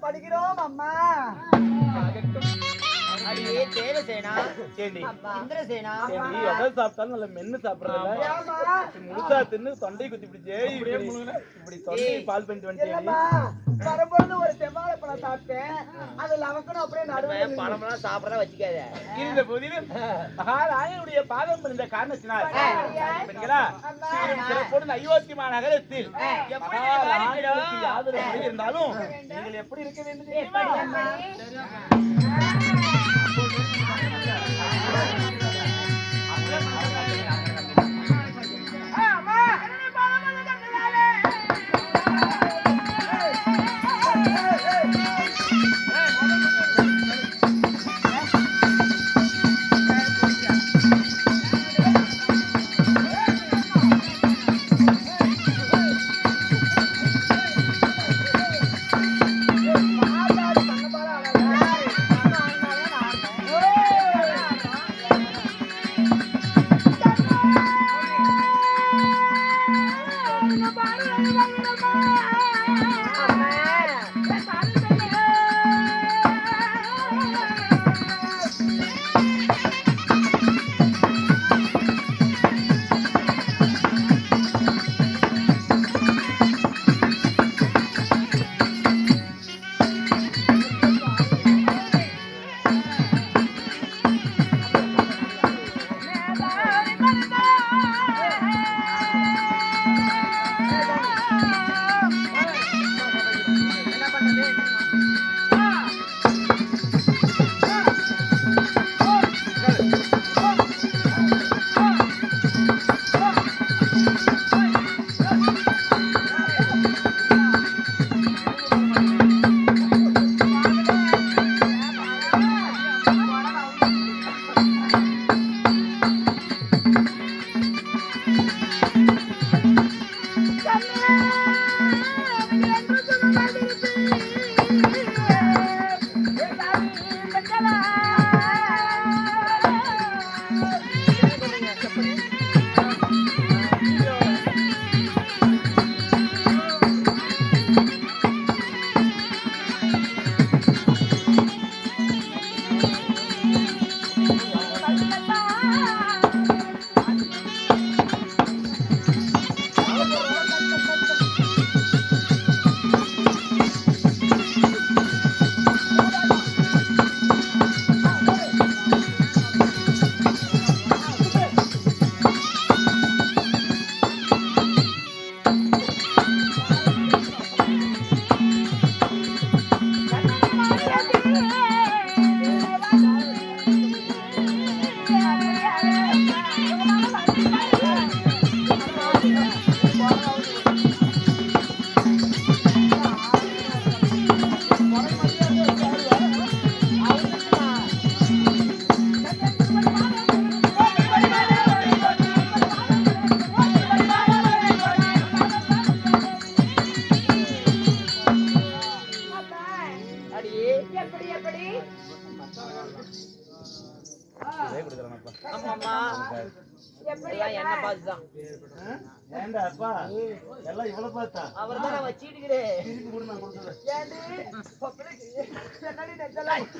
படிக்கிறோம் அம்மா. அடியே தேவசேனா இந்திரசேனா எதை சாப்பிட்டாலும் நல்ல மென்னு சாப்பிடுறதுல முழுசா தின்னு தொண்டை குத்தி பிடிச்சே இப்படி தொண்டை பால் பண்ணிட்டு வந்துட்டேன். வரும்போது ஒரு செவ்வாழை பழம் சாப்பிட்டேன். அது லவக்கணும் அப்படியே நடுவில் பழமெல்லாம் சாப்பிடறா வச்சுக்காத. இந்த போதிலும் மகாராயனுடைய பாதம் இந்த காரணத்தினால் பெண்களா சிறப்போடு அயோத்தி மாநகரத்தில் யாதொரு முறை இருந்தாலும் நீங்கள் எப்படி இருக்க வேண்டும் தெரியுமா?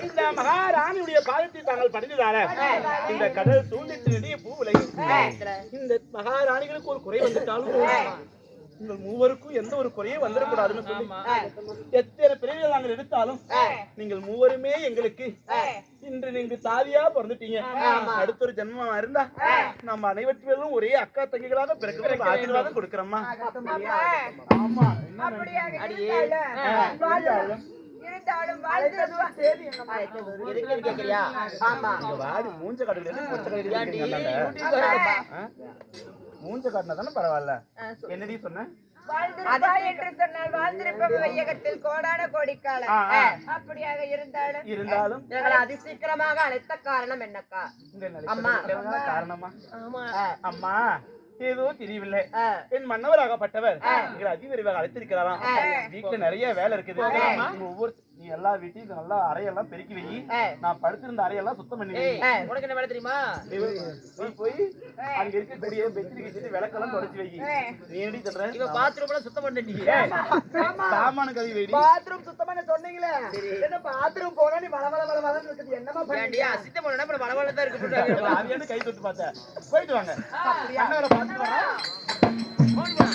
இந்த மகாராணியுடைய பாதத்தை தாங்கள் படித்ததால இந்த கடல் சூழ்நிலை நெடிய பூவுலை இந்த மகாராணிகளுக்கு ஒரு குறை வந்துட்டாலும் உங்கள் மூவருக்கும் எந்த ஒரு குறையும் வந்துடக்கூடாதுன்னு சொல்லி எத்தனை பிறவிகள் நாங்கள் எடுத்தாலும் நீங்கள் மூவருமே எங்களுக்கு இன்று நீங்க தாதியா பிறந்துட்டீங்க. அடுத்த ஒரு ஜென்மமா இருந்தா நம்ம அனைவற்றிலும் ஒரே அக்கா தங்கிகளாக பிறக்க ஆசீர்வாதம் கொடுக்கிறோம்மா. ஆமா மூஞ்ச மூஞ்ச காட்டினா தானே பரவாயில்ல. என்னடி சொன்ன? இருந்தாலும் அதிசீக்கிரமாக அழைத்த காரணம் என்னக்கா? காரணமா? அம்மா ஏதோ தெரியவில்லை. என் மன்னவராகப்பட்டவர் எங்களை அதிவிரைவாக அழைத்திருக்கிறாராம். வீட்டுல நிறைய வேலை இருக்குது. ஒவ்வொரு நீ எல்லா வீட்டையும் நல்லா அறையெல்லாம் பெருக்கி வை. நான் படுத்திருந்த அறையெல்லாம் சுத்தம் பண்ணி வை. உனக்கு என்ன வேலை தெரியுமா? நீ போய் அங்க இருக்கக்கூடிய பெட்ஷீட் கிட்ட விளக்கெல்லாம் தொடச்சு வை. நீ எப்படி சொல்ற? இவ பாத்ரூம்ல சுத்தம் பண்ணி சாமான கவி வைடி. பாத்ரூம் சுத்தமா சொன்னீங்களே, என்ன பாத்ரூம் போனா நீ வள வள வள வளன்னு இருக்குது, என்னமா ஏண்டியா அசித்த பண்ணா இப்ப வளவள தான் இருக்கு. அது என்ன கை தொட்டு பார்த்த? போயிட்டு வாங்க. அண்ணவரை பார்த்துட்டு வரேன். போடுமா